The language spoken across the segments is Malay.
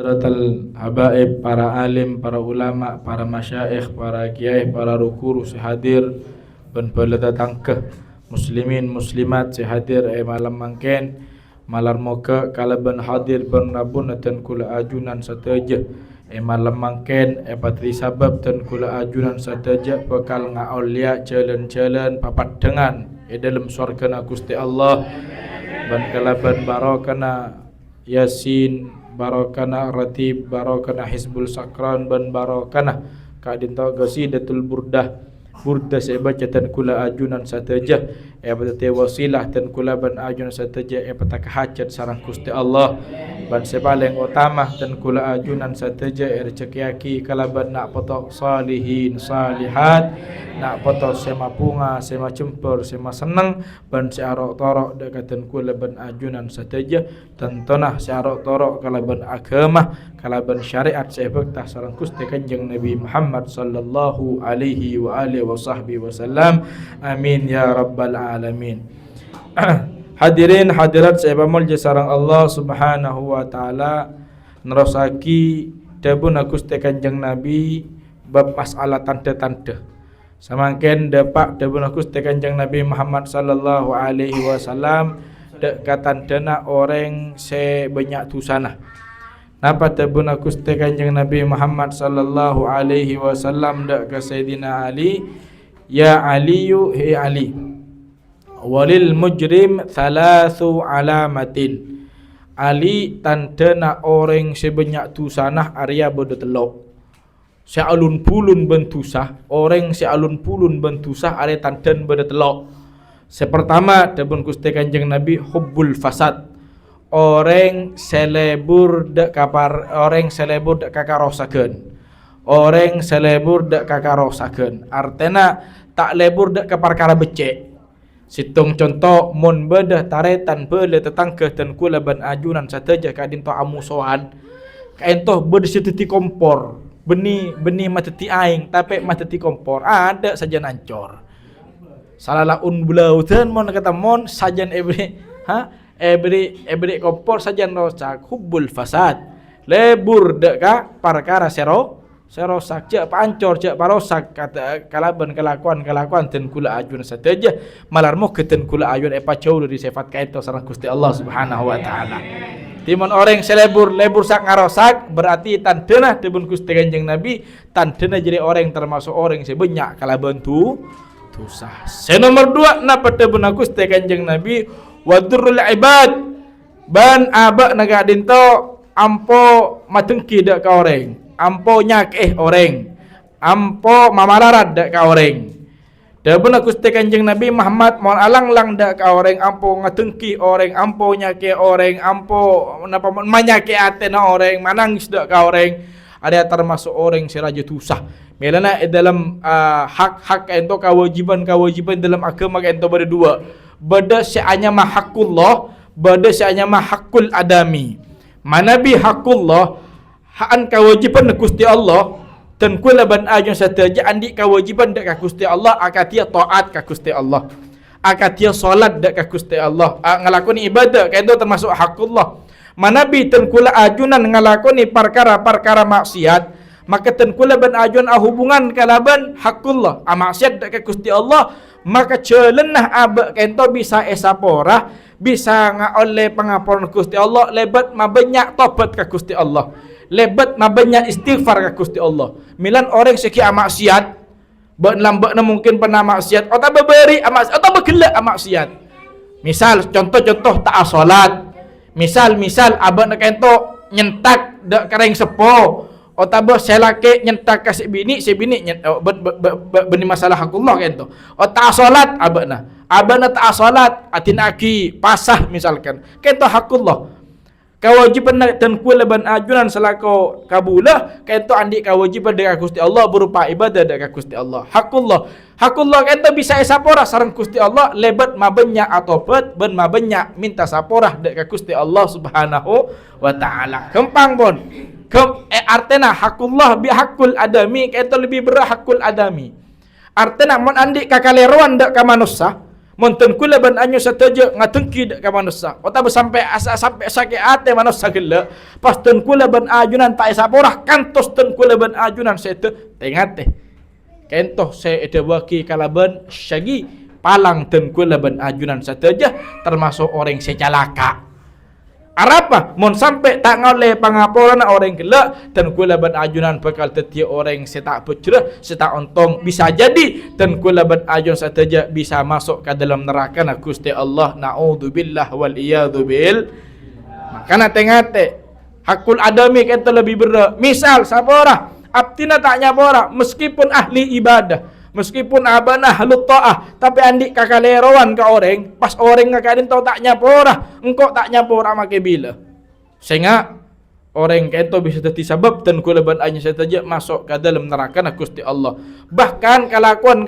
hadratal habaib, para alim, para ulama, para masyaikh, para kiai, para rukuru sehadir ben bala tatangkeh muslimin muslimat sehadir malam mangken malar moga kala ben hadir ben rabun dan kula ajunan sateja malam mangken patri sabab dan kula ajunan sateja bakal ngaulia jalan-jalan papat dengan dalam surga Gusti Allah ban kala ben barokana yasin barokana ratib barokana hizbul sakran ban barokana kadinta qasidatul burdah burda saya baca dan kula ajunan sateja pada wasilah dan kula ban ajunan sateja pada hajat sarang Gusti Allah ban sepaling utama dan kula ajunan sateja rezeki aki kalaban nak potok salihin salihat nak potok sema punga sema cempur sema seneng ban searok torok dekatan kula ban ajunan sateja tentonah searok torok kalaban agama kalaban syariat sebab sarang Gusti Kanjeng Nabi Muhammad sallallahu alaihi wa alihi wa sahbihi wasallam. Amin ya rabbal alamin. Hadirin hadirat saya pamulja sareng Allah Subhanahu wa taala nerosaki dapun Gusti Kanjeng Nabi bab masalah tanda-tanda. Samangken dapat dapun Gusti Kanjeng Nabi Muhammad sallallahu alaihi wasallam dak katandana orang sebanyak tusana. Napa tabun Gusti Kanjeng Nabi Muhammad sallallahu alaihi wasallam dak ke Sayyidina Ali, ya Aliyu hi Ali walil mujrim thalathu alamatin. Ali tandana orang sebanyak tusanah Arya bodo telok sealun pulun bentusah orang sealun pulun bentusah are tandan bodo telok. Sepertama tabun Gusti Kanjeng Nabi hubbul fasad, orang selebur dak kapar orang selebur dak kakarosakeun orang selebur dak kakarosakeun artena tak lebur dak ke perkara becek. Situng contoh mun bedah taretan bele tetangkeh dan kula ban ajunan sateja kadin to amusohan kaentoh bersititi kompor benih mateti aing tapi mateti kompor ada saja nancor salalaun bulautan mon kata mon sajan every kompor sajan rosak hubbul fasad lebur deka perkara serosak cak pancor cak parosak kata kalaban kelakuan dan kula ajun sateja malarmu keten kula ajun pacau dari sifat kaito sareng Gusti Allah Subhanahu wa taala. Timun orang selebur sak ngarosak berarti tandena dibun Gusti Kanjeng Nabi tandena jadi orang termasuk orang sebanyak kalaban tusah. Nomor 2 napa dibun Gusti Kanjeng Nabi wadurul ibad ban aba naga dinto ampo matengki dak ka orang ampo nyakeh orang ampo mamalarat dak ka orang dapun Gusti Kanjeng Nabi Muhammad mohon alang-lang dak ka orang ampo ngatengki orang ampo nyakeh orang ampo napa manyake atena orang manangis dak ka orang ada termasuk orang seraja tusah melana dalam hak-hak ento kewajiban dalam agama ento berdua beda seanya mahakullah beda seanya mahakul adami manabi hakullah haan kewajiban Gusti Allah dan kula ban ajun sateja andi kewajiban dak ka Gusti Allah akatia taat ka Gusti Allah akatia salat dak ka Gusti Allah ngalakoni ibadah kaento termasuk hakullah manabi dan kula ajunan ngalakoni perkara-perkara maksiat maka ten kula ban ajun hubungan kalaban hakullah maksiat dak ka Gusti Allah maka celenah abak kento bisa esapora bisa ngaole pengapuran Gusti Allah lebat mabanyak tobat ka Gusti Allah lebat mabanyak istighfar ka Gusti Allah milan orang seki maksiat ban lambakna mungkin pernah maksiat atau beberi maksiat atau begelak maksiat misal contoh-contoh tak salat misal abak nak kento nyentak dak kareng sepo otabo selake nyentak kasih bini si bini beni masalah hakullah kento ota salat abana ta salat atinaki pasah misalkan kento hakullah kewajiban dan kula ban ajunan selako kabulah kento andi kewajiban dekat Gusti Allah berupa ibadah dekat Gusti Allah hakullah kento bisa sapora sareng Gusti Allah lebat mabenya atau bet ben mabenya minta sapora dekat Gusti Allah Subhanahu wa taala kempang bon artena hakullah bi hakul adami kento lebih berat hakul adami artena mon andi kakaleruan dak ka manusia Monten kula ban anyo sateja ngatengki dak ka manusia. Ota sampai sampai sakit ate manusia gela. Pas ten kula ban ajunan tak saporah kantos ten kula ban ajunan sete tengate. Kentoh saya ada waki kalaban syagi palang ten kula ban ajunan sateja termasuk orang secalaka. Arapa mon sampai tak ngoleh pangaporan orang gelak dan kula ban ajunan bakal tetia orang setak pecrah setak ontong bisa jadi dan kula ban ajun sateja bisa masuk ke dalam neraka na Gusti Allah naudzubillah wal iyadu bil. Makana tengate hakul adami kata lebih berat. Misal sapora abtina tak nyapora meskipun ahli ibadah meskipun abana halut ta'ah tapi andik kakalerowan ka orang pas orang ngakadin tau tak nyapora engkau tak nyapora make bila sehingga orang kento bisa jadi sebab dan kulaban anya saja masuk ke dalam neraka na Gusti Allah. Bahkan kelakuan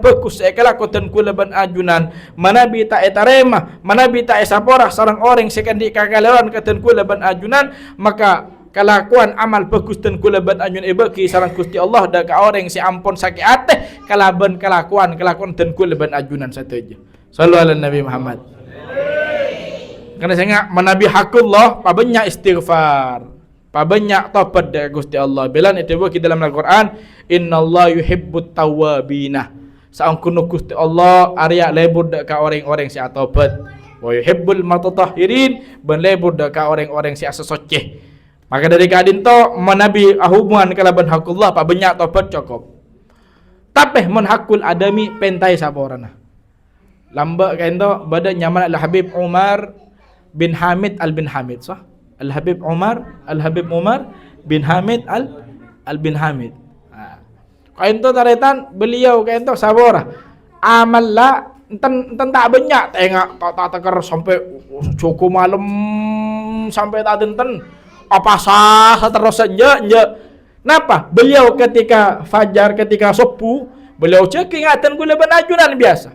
bagus kelakuan dan kulaban ajunan manabi tak etarema manabi tak esapora sarang orang sekandi kakalerowan ka dan kulaban ajunan maka kelakuan amal bagus dan kulaban anyun bagi sarang Gusti Allah dak ka orang si ampun sakit ate kalaban kelakuan dan kulaban ajunan sateja. Sallu ala Nabi Muhammad. Karena saya manabi hakullah pabanyak istighfar, pabanyak taubat dak Gusti Allah. Belan itu bagi dalam Al-Qur'an innallaha yuhibbut tawwabina. Saangkunu Gusti Allah arya lebur dak ka orang-orang si taubat. Wa yuhibbul mutatahhirin ban lebur dak ka orang-orang si asosoceh. Maka dari kadin to menabi hubungan kalaban hakullah pak banyak tobat cukup. Tapi mun hakul adami pentai saborana. Lamba kain to badan nyaman al Habib Umar bin Hamid al bin Hamid sah. Al Habib Umar bin Hamid al bin Hamid. Kain to taretan beliau kain to sabora. Amal la enten tak banyak tengok tak teker sampai cukup malam sampai tak enten apa sah terus saja. Napa? Beliau ketika fajar, ketika subuh, beliau cek ingatan kula ban ajunan biasa.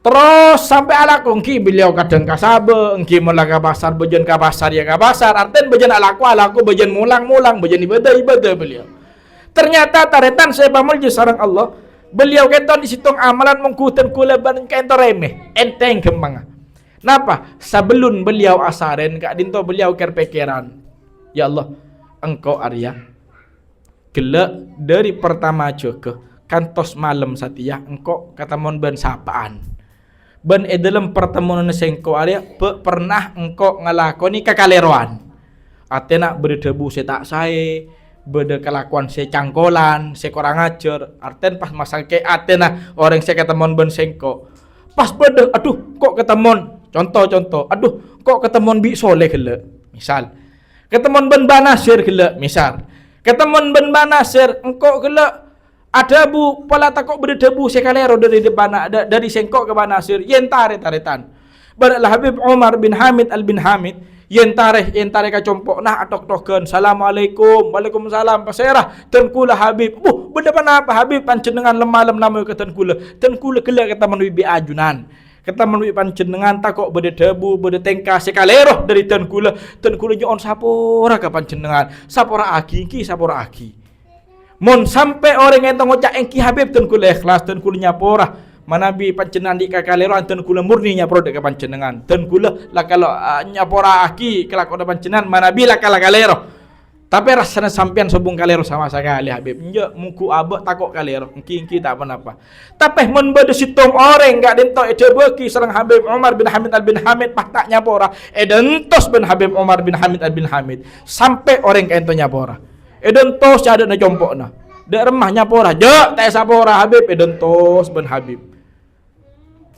Terus sampai ala kongki beliau kadang kasabe, engki mula ka pasar, bejen ka pasar ya ka pasar, arten bejen alaku bejen mulang bejen ibadah beliau. Ternyata taretan saya pamulji sareng Allah, beliau kenton disitung amalan mengkutan kula ban kenton remeh, enteng kembang. Napa? Sebelum beliau asaren kak dinto beliau kerpekeran. Ya Allah, engkau Arya gelak dari pertama juga kantos malam satya engkau katamon ban sapaan. Ban dalam pertemuan sengko Arya pernah engkau ngelakoni kekaleroan. Atena berdebu setak saya, beda kelakuan saya cangkolan, saya kurang ajar. Arten pas masa ke Atena orang saya ketemuan ban sengko. Pas beda, aduh kok ketemuan. Contoh, aduh kok ketemuan bi soleh gele, misal ketemuan ben banasir gele, misal ketemuan ben banasir engkau gele ada bu pola takok berdebu sekalero dari depan dari sengkok ke banasir yen taretan baraklah Habib Umar bin Hamid al bin Hamid yen tare ka compok nah atok-token assalamualaikum waalaikumsalam paserah ten kula Habib benda apa Habib panjenengan lemalam nama ke ten kula gele ketemuan bibi ajunan kita menurut panjenengan takok bede debu bede tengka sekaleroh dari ten kula nyon sapora ka panjenengan sapora aki mon sampai orang yang ngocak engki Habib ten kula ikhlas ten kula nyapora manabi panjenengan di kakaleroh ten kula murni nyapora ka panjenengan ten kula lah kalau nyapora aki kelakon panjenengan manabi lah kalero. Tapi rasanya sampean sobung kalero sama sekali Habib. Nje muku abek takok kalero. Engki tak apa-apa. Tapi mun bade situng orang enggak dento ede beki sareng Habib Umar bin Hamid al bin Hamid tak nyapora. Edentos bin Habib Umar bin Hamid al bin Hamid. Sampai orang kaento nyapora. Edentos ada na jompokna. Dek remah nyapora. Je tak sapora Habib edentos bin Habib.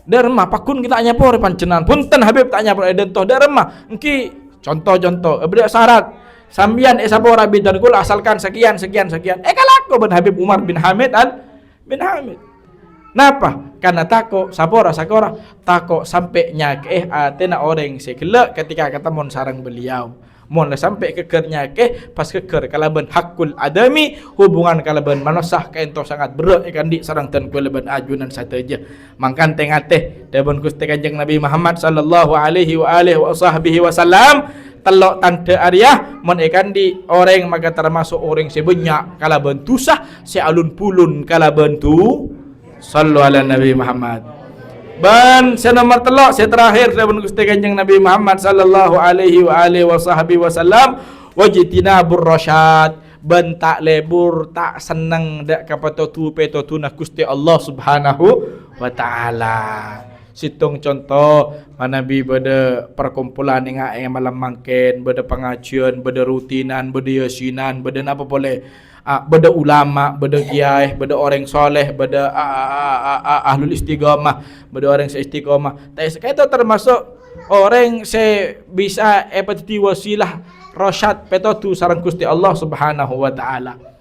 Dek remah pakun kita nyapora pancenan. Punten Habib tak nyapora edentos dek remah. Engki contoh beda syarat. Sambian esapora bidan kula asalkan sekian. Kalako bin Habib Umar bin Hamid al bin Hamid. Napa? Karena tako sakora tako sampai nyake atena orang sekela ketika ketemu sarang beliau. Mon sampai keker nyake pas keker kalaban hakul adami hubungan kalaban manusia kaento sangat berat ikan di sarang ten kalaban ajunan sateja. Mangkan tengate debon Gusti Kanjeng Nabi Muhammad sallallahu alaihi wasallam telok tante Arya mon ikan di orang maka termasuk orang sebanyak kalaban tusah sealun pulun kalaban tu sallu ala Nabi Muhammad. ban senomor telok saya terakhir sahabat Gusti Kanjeng Nabi Muhammad sallallahu alaihi wa alihi wasallam wajtinabur rasyad ban tak lebur tak seneng dak kapatotu petotu na Gusti Allah Subhanahu wa taala. Situng contoh manabi pada perkumpulan yang malam mangken, pada pengajian, pada rutinan, pada yasinan, pada apa boleh, pada ulama, pada kiai, pada orang soleh, pada ahlul istiqamah, pada orang seistiqamah. Tak itu termasuk orang se bisa epati wasilah rasyad petotu sareng Gusti Allah Subhanahu wa taala.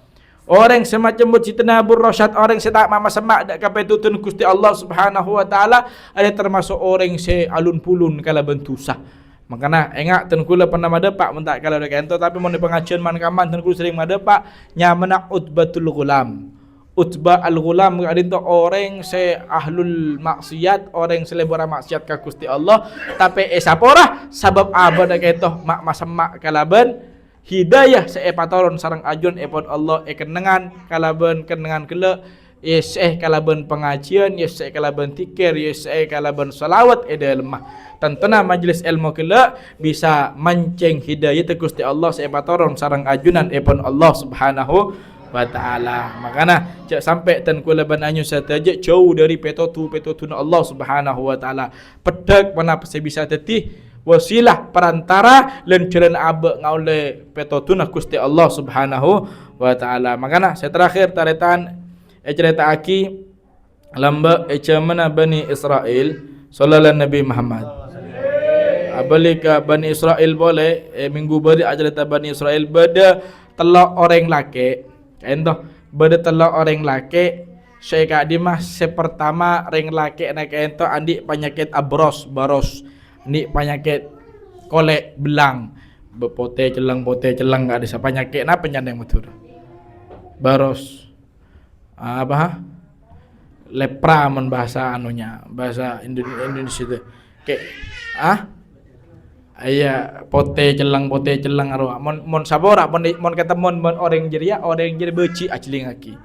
Orang semacam mujtinabur rasyad, orang se tak mama semak dak kapetutun Gusti Allah Subhanahu wa taala, ada termasuk orang se alun pulun kala bentusah. Makana engak ten kula pernah madepak mun tak kala dak ento tapi mun di pengajian man kaman ten kula sering madepak nyamana utbatul ghulam. Utbah al-ghulam adinto orang se ahlul maksiat, orang selebora maksiat ka Gusti Allah, tapi saporah sabab apa dak ento mak masemak kalaban hidayah seepatoron sarang ajun epon Allah kenengan kalaban kenengan kele yes kalaban pengajian yes kalaban tikir yes kalaban salawat lemah tentena majlis ilmu kele bisa mancing hidayah te Gusti Allah seepatoron sarang ajunan epon Allah Subhanahu wa taala. Makana cak sampai ten kula ban anyu saja jauh dari petotu Allah Subhanahu wa taala. Pedak mana saya bisa tetih wasilah perantara lan jalan abe ngaule petotuna Gusti Allah Subhanahu wa taala. Makana saya terakhir taretan cerita aki lamba mana Bani Israel sallallahu Nabi Muhammad. Abalika Bani Israel boleh minggu beri cerita Bani Israel beda telok orang laki ento beda telok orang laki saya kak dimas sepertama ring laki nak ento andi penyakit baros ni penyakit kolek belang pote celang gak ada penyakit na penyandang betul baros apa lepra men bahasa anunya bahasa Indonesia itu kayak iya pote celang arwah mon sabora mon kata mon orang jeria orang jadi beci acling aki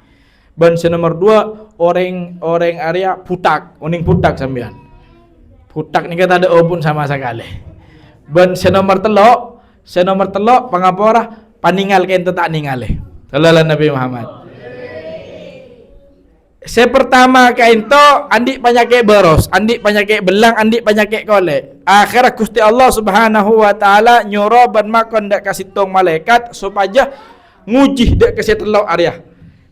ban nomor 2 orang area putak oning putak sampean putak ni kata ada obun sama sekali. Ben senomor telok pangapora paningal kento tak ningale. Sallallahu Nabi Muhammad. Sepertama kento andi penyakit beros, andi penyakit belang, andi penyakit kolek. Akhirnya Gusti Allah Subhanahu wa taala nyuruh ban makon dak kasih tong malaikat supaya nguji dak kasih telok area.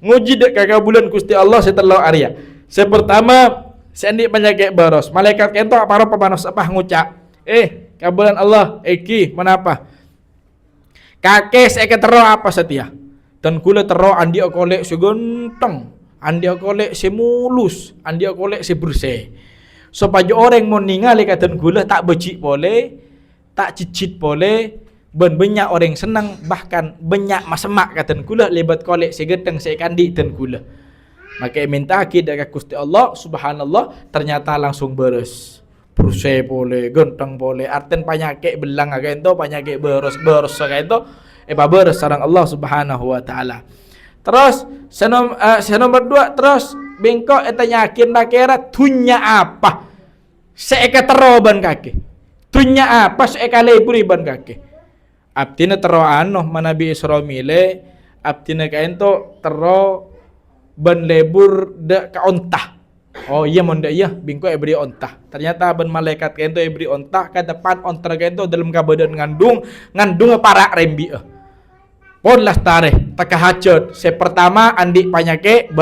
Nguji dak kagabulan Gusti Allah setelok area. Sepertama sendi penyakit baros malaikat kento para pemanos apa ngucap kabulan Allah eki menapa kakek saya tero apa setia dan kula tero andi kolek segenteng andi kolek semulus andi kolek sebersih supaya orang mau ningali kata kula tak becik boleh tak cicit boleh banyak orang senang bahkan banyak masemak kata kula lebat kolek segenteng saya kandi dan kula. Maka minta kita ke Gusti Allah Subhanallah ternyata langsung beres. Bersih boleh, genteng boleh. Arten penyakit belang agak itu penyakit beres agak itu beres sareng Allah Subhanahu wa taala. Terus nomor 2 terus bengkok eta yakin kira tunya apa? Seeka teroban kaki. Tunya apa seeka leburi ban kaki. Abdina tero manabi Isra mile abdina kaento tero ban lebur de ka ontah. Oh iya mon iya bingko beri ontah. Ternyata ban malaikat kento beri ontah ka depan ontar kento dalam kabadan ngandung para rembi. Pon las tareh takahacot. Pertama andi penyakit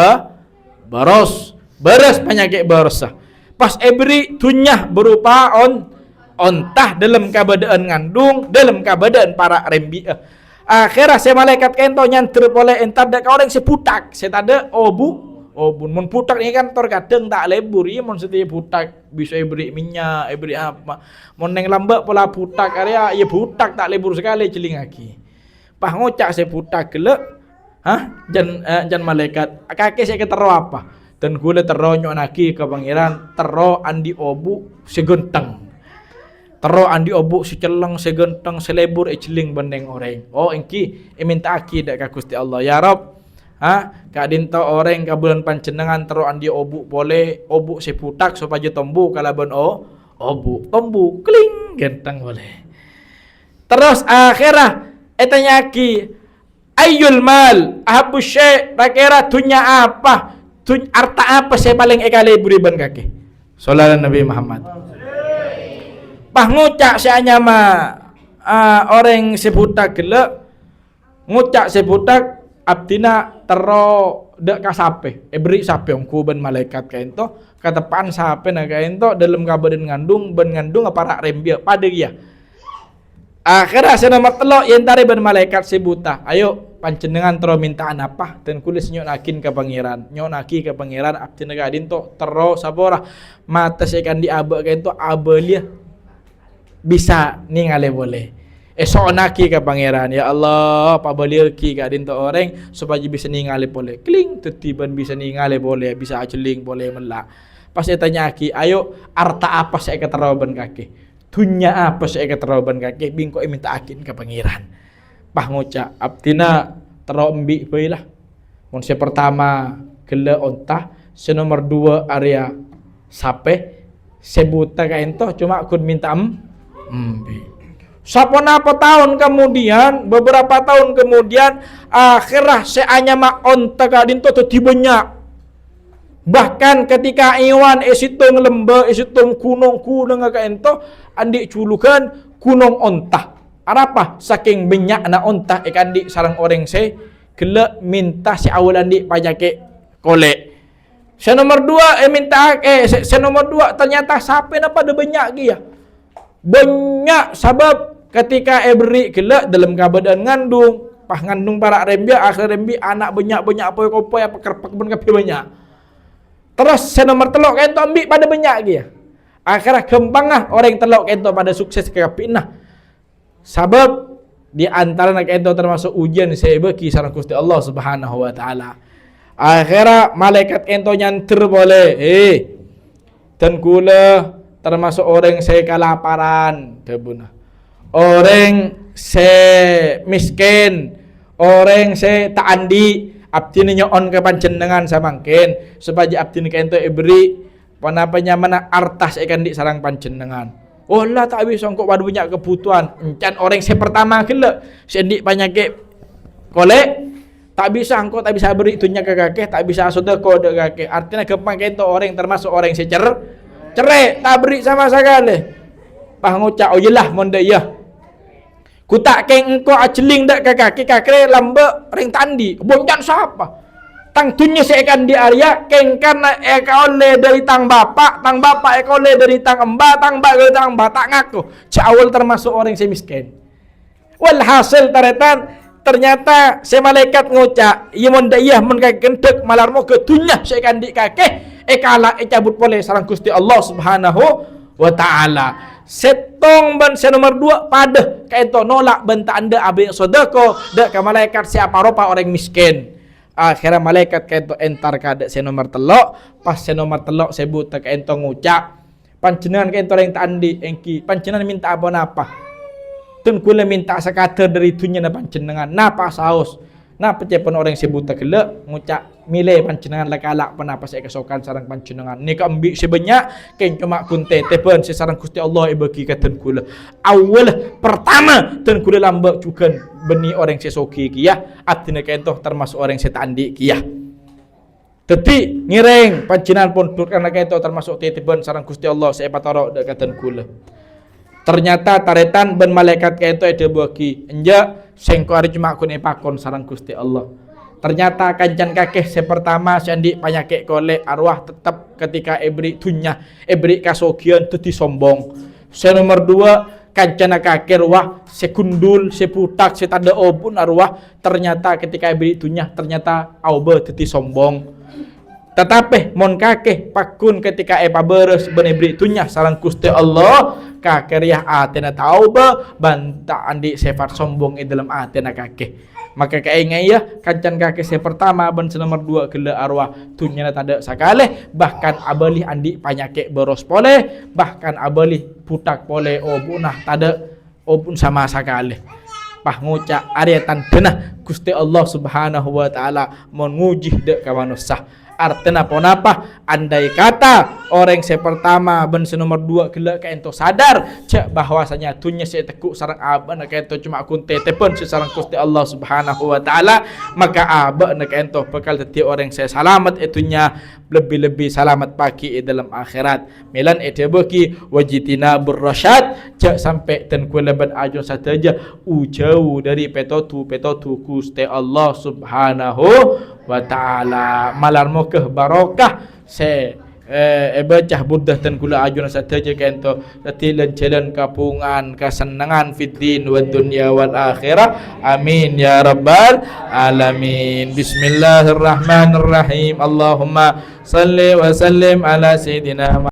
baros. Beres penyakit barosa. Pas beri tunyah berupa ontah dalam kabadan ngandung dalam kabadan para rembi. Akhirnya saya malaikat kento nyanter boleh entar dak orang seputak saya tada obun mun putak ni kan terkadang tak lebur ya mun setiap putak bisa beri minyak beri apa mun neng lambak pola putak area ya putak tak lebur sekali celing lagi pah ngocak saya putak gelek jan malaikat kakek saya ketero apa dan gula teronyok naki ke pangeran tero andi obu segenteng tero andi obuk seceleng segenteng selebur celing bandeng orang. Oh engki minta aki dak ka Gusti Allah. Ya Rob, Kadin to orang kabulan panjenengan tero andi obuk boleh obuk seputak supaya tombu kalaban obuk tombu kling genteng boleh. Terus akhirah etanyaki ayyul mal ahabu syai' kira dunya apa harta apa saya paling ekale beriban kaki sallallahu Nabi Muhammad pah ngucak saya orang sebutak gelek ngucak sebutak abdina tero dak kasape beri sape ongku ben malaikat kaento katepan sape na kaento dalam kabaden ngandung ben ngandung apa rak rembia pada dia. Akhirnya saya nomor telok yang tari ben malaikat sebuta. Ayo panjenengan tero mintaan apa dan kulis nyok nakin ke pangeran. Nyok naki ke pangeran abdi negadin to tero sabora mata sekan di abe kain to abelia bisa ningale boleh. Esok naki ke pangeran ya Allah pabelia ki kadin to orang supaya bisa ningale boleh. Kling tetiban bisa ningale boleh bisa ajeling boleh melak. Pas saya tanya ki ayo arta apa saya ketero ben kaki. Dunya apa saya keteroban kaki bingko minta akin ke pangeran. Pah ngucap abdina terombi baiklah. Monse pertama gele ontah, senomor 2 area sape sebuta kaento cuma kun minta embi. Saponapa tahun kemudian, beberapa tahun kemudian akhirah seanya mak onta kadinto tadi banyak. Bahkan ketika Iwan esitung lembah, esitung gunung kaento andik culukan gunung ontah. Apa? Saking banyak anak ontah andik sarang orang se gelak minta si awal andik pajake kolek. Se nomor 2 minta se nomor 2 ternyata sampai apa ada banyak dia. Banyak sebab ketika beri gelak dalam keadaan ngandung, pah ngandung para rembia akhir rembi anak banyak apa pekerpak banyak. Terus saya nomor telok kento ambil pada banyak dia. Akhirnya kembangah orang telok kento pada sukses ke pinah. Sebab di antara nak kento termasuk ujian saya bagi sareng Gusti Allah Subhanahu wa taala. Akhirnya malaikat kento nyanter boleh. Dan kula termasuk orang saya kelaparan, debuna. Orang saya miskin, orang saya tak andi. Abdi nyon ke panjenengan samangkin supaya abdi kento beri panapanya mana artas ikan di sarang panjenengan. Oh lah tak bisa kok pada banyak kebutuhan. Encan orang saya pertama gila sendik penyakit kolek tak bisa engkau tak bisa beri itunya ke kakek tak bisa sedekah ke kakek. Artinya kepang kento orang termasuk orang saya cerai tak beri sama sekali. Pah ngucap oh yelah monde ya. Ku tak keng engkau ajeling dak ke kaki kakre lambak ring tandi bonjan siapa tang tunya sekan di area keng karena ekole dari tang bapak ekole dari tang embak dari tang mbak tak ngaku awal termasuk orang semiskin walhasil ternyata se malaikat ngucap iya monda iya mon kaki gendek malarmo ke tunya sekan di kaki ekala cabut boleh sarang Gusti Allah Subhanahu wa taala. Setong ban se nomor 2 pada kaito nolak benta anda abe sodako dak ke malaikat siapa rupa orang miskin. Akhirnya malaikat kaito entar kada se nomor telok pas se nomor telok sebut kaito ngucap panjenengan kaito orang tak andi engki panjenengan minta apa tun kula minta sekater dari dunia na panjenengan napa saus napa cepon orang sebut gelek ngucap milih panjenengan lakalak penapa saya kesokan sarang panjenengan ni ambil sebanyak ken cuma kunte tepen sarang Gusti Allah bagi katen kula awal pertama ten kula lambak juga beni orang sesoki kia artinya kento termasuk orang setandi kia tapi ngireng panjenengan pun karena kento termasuk tetepen sarang Gusti Allah saya pataro dak katen kula ternyata taretan ben malaikat kento ada bagi enja sengko ari cuma kun pakon sarang Gusti Allah. Ternyata kancan kakek sepertama sandi penyakit kolek arwah tetap ketika ebri dunya ebri kasogian tu disombong. Se nomor 2 kancan kakek arwah sekundul seputak setanda obun arwah ternyata ketika ebri dunya ternyata auba tu disombong. Tetapi mon kakek pakun ketika beres ben ebri dunya sareng Gusti Allah kakek riah atena tauba banta andi sifat sombong dalam atena kakek. Maka kaingai ya kancan kakek saya pertama ban nomor 2 gela arwah dunya tak sakale bahkan abalih andi penyakit boros pole bahkan abalih putak pole obunah tada obun sama sakale pah ngucap aretan denah Gusti Allah Subhanahu wa taala menguji dek ka manusia. Artinya apa? Andai kata orang yang pertama ben nomor 2 gelak ka ento sadar cak bahwasanya dunia saya tekuk sarang abah nak ento cuma akun tetepon sareng Gusti Allah Subhanahu wa taala, maka abah nak ento bakal dadi orang saya selamat itunya lebih-lebih selamat pagi dalam akhirat. Melan ete beki wajitina berrasyad cak sampai dan kuleban ajo saja jauh dari petotu Gusti Allah Subhanahu wa ta'ala. Malar mo keh barokah se bacah buddha dan kula ajuna saja kento tatilan jalan kapungan kesenangan fiddin wa dunya wal akhirah. Amin ya rabbal alamin. Bismillahirrahmanirrahim. Allahumma salli wa sallim ala sayyidina